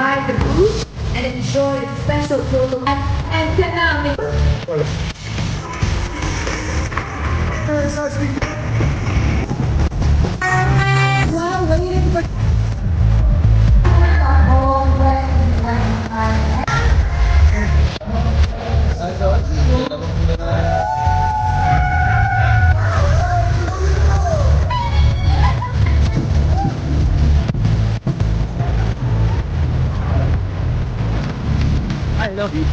buy the food and enjoy the special photo and canal. While waiting for I love you.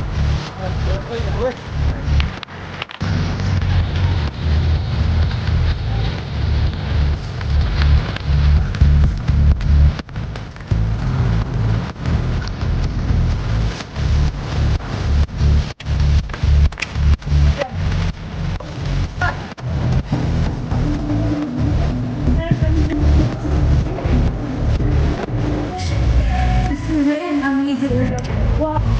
This is an amazing. Wow.